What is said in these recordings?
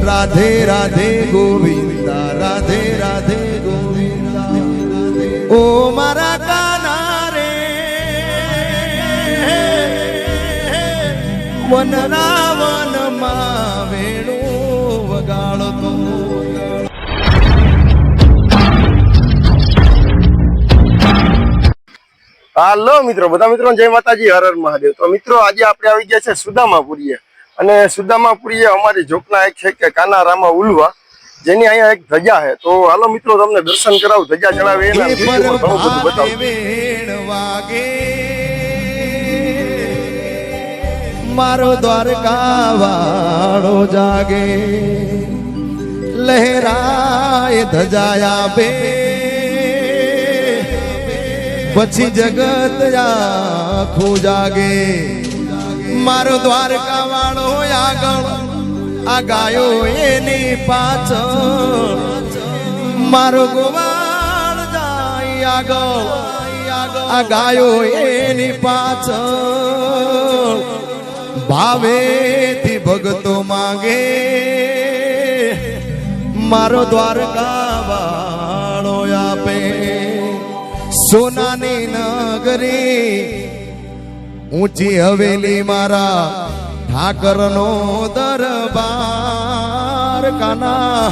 राधे राधे गोविंदा राधे राधे गोविंदा ओ मारा काना रे वनना वन मा वेणु वगाड़तो હાલો મિત્રો, બધા મિત્રો જય માતાજી, હર હર મહાદેવ। તો મિત્રો આજે આપણે આવી ગયા છે સુદામાપુરીએ અને સુદામાપુરીએ અમારી જોકના એક છે કે કાના રામા ઉલવા જેની અહીંયા એક ધજા છે। તો હાલો મિત્રો તમને દર્શન કરાવું, ધજા ચડાવે એના ઘણું બધું બતાવું। મારો દ્વારકા વાળો જાગે લહેરાય ધજાયા બે પછી જગત આખું જાગે। મારો દ્વારકા વાળો આગળ આ ગાયો એની પાછળ મારો ગોવાળ જાય આગળ આ ગાયો એની પાછળ ભાવેથી ભગતો માંગે મારો દ્વારકા વાળો આપે। સોનાની નગરી ઊંચી હવેલી મારા ઠાકરનો દરબાર કાના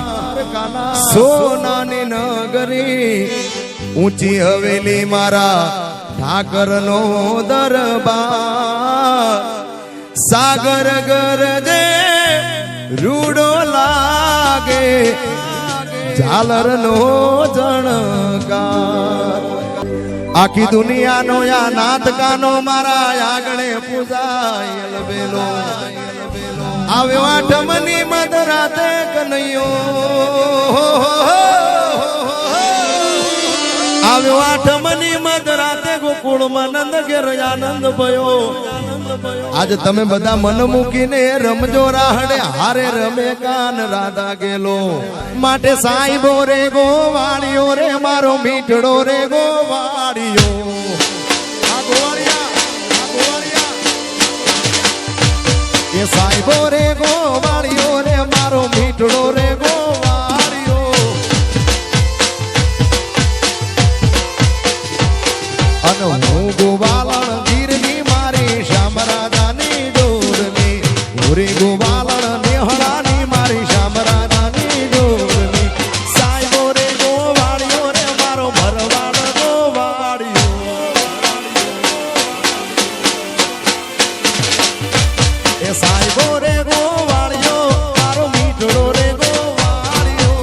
સોનાની નગરી ઊંચી હવેલી મારા ઠાકરનો દરબાર સાગર ગરજે રૂડો લાગે ઝાલરનો જણકાર આખી દુનિયાનો યા નાથ કાનો મારા આગળ પૂજાય બેલો આવ્યો આઠમની મધરાતે કનૈયો આવ્યો આઠમની મધરાતે ગોકુળમાં નંદ ઘેર આનંદ ભયો। આજ તમે બધા મન મૂકીને રમજો રાહડે હારે રમે કાન રાધા ગેલો માટે સાઈબો રે ગોવાળિયો રે મારો મીઠડો રે ગોવાળિયો એ સાઈબો રે ગોવાળિયો રે મારો મીઠડો રે ગોવાળિયો અને હું ગોવાળણ ગીરની મારી શ્યામ રાધાની ડોરની ઓરે ગોવાળણ નેહળાની મારી શ્યામ રાધાની ડોરની સાઈબો રે ગોવાળિયો રે મારો ભરવાડ ગોવાળિયો એ સાઈબો રે ગોવાળિયો મારો મીઠડો રે ગોવાળિયો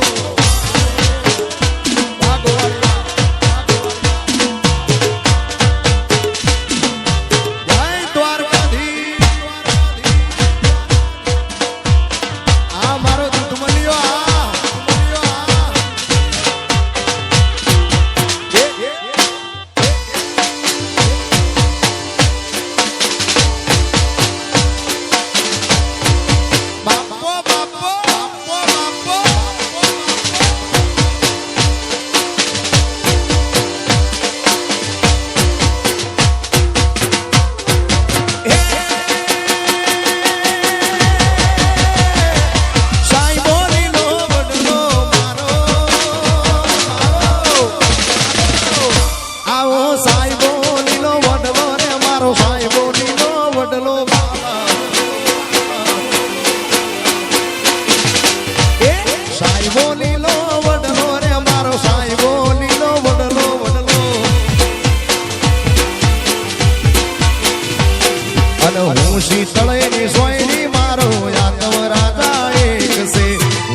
શીતળેની સોયની મારો યાતમ રાધા એક છે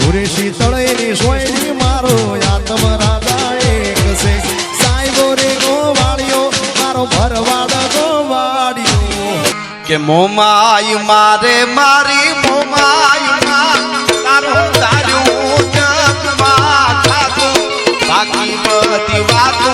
ઉરે શીતળેની સોયની મારો યાતમ રાધા એક છે સાઈબો રે ગોવાળિયો મારો ભરવાડ ગોવાળિયો કે મોમાય મારે મારી મોમાય તારો તારું જગમાં ખાતું બાકી બધી વાતો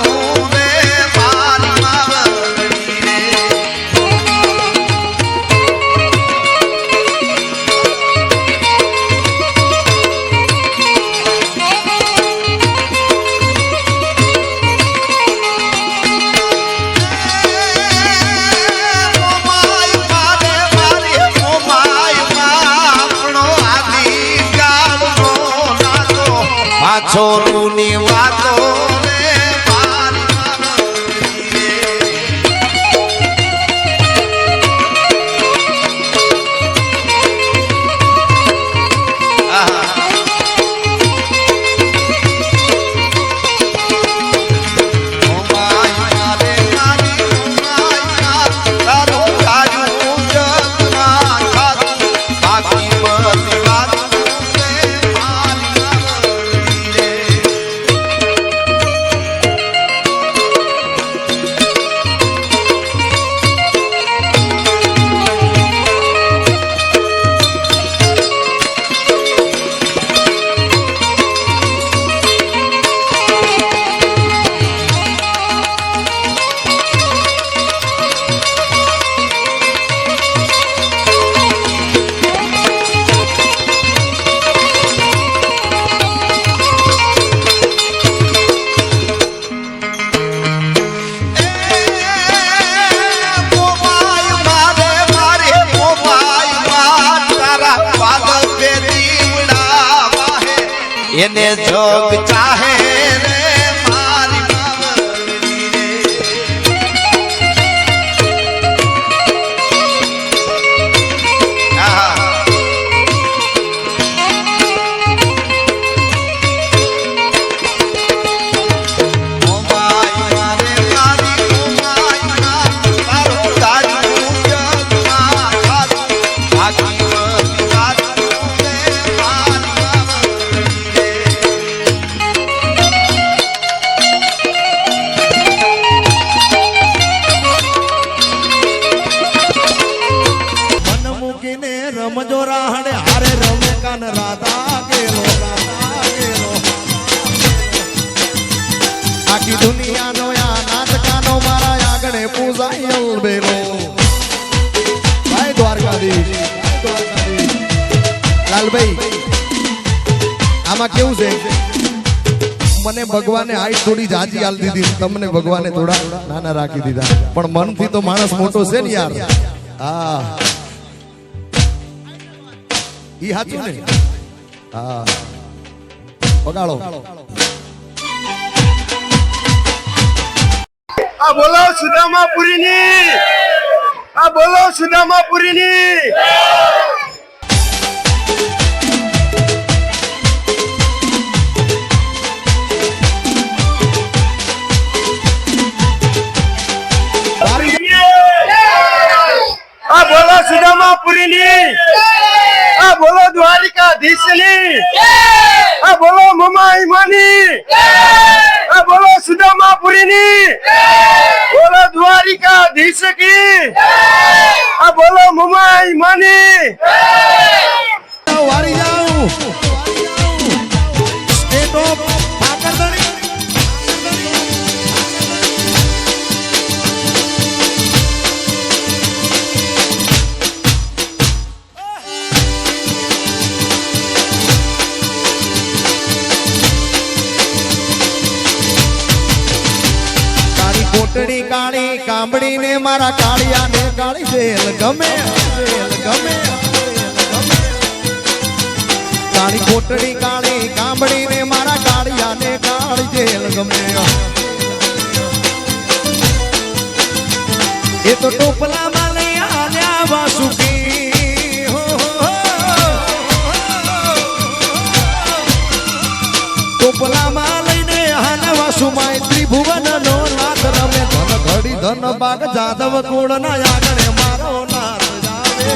મોમાય મારે મારી મોમાય છોરુની વાતો રે મારી માવડી રે. આહા. એને જોગ ચાહે રે મારી માવડી રે. આહા. ઓ માય મારે મારી ઓ માય ના તારું તારું જગમાં ખાતું બાકી બધી વાતું રે મારી માવડી રે. મન મૂકીને રમજો રાહડે હારે રમે કાન રાધા ગેલો આખી દુનિયાનો આ નાટકાનો મારા આગળ પૂજાય અલબેલો. ભાઈ દ્વારકાધીશ લાલભાઈ આમાં કેવું છે મને ભગવાને હાઈટ થોડી જાજી આલ દીધી તમને ભગવાને થોડા નાના રાખી દીધા પણ મનથી તો માણસ મોટો છે ને યાર. હા ઈ હાચું ને. હા પગાડો. આ બોલો સુદામાપુરીની, આ બોલો સુદામાપુરીની. આ બોલો સુદામાપુરીની, આ બોલો દ્વારિકાધીશની, આ બોલો મમાઈ માની, આ બોલો સુદામાપુરીની, બોલો દ્વારિકાધીશ કી, આ બોલો મમાઈ માની. વાળી જાઉં સ્ટેટ ઓફ ઠાકરધણી. કોટડી કાળી કાંબડી ને મારા કાળિયા ને કાળી સેલ ગમે કાળી કોટડી કાળી કાંબડી ને મારા કાળિયા ને કાળી સેલ ગમે. એ તો ટોપલામાં લઈ આલ્યા વાસુકી ટોપલામાં લઈને આલ્યા વાસુમાય ત્રિભુવન નો નાથ રમે ધન ઘડી ધન બાગ જાદવ કુળ ના આગળ મારો નાથ જાવે.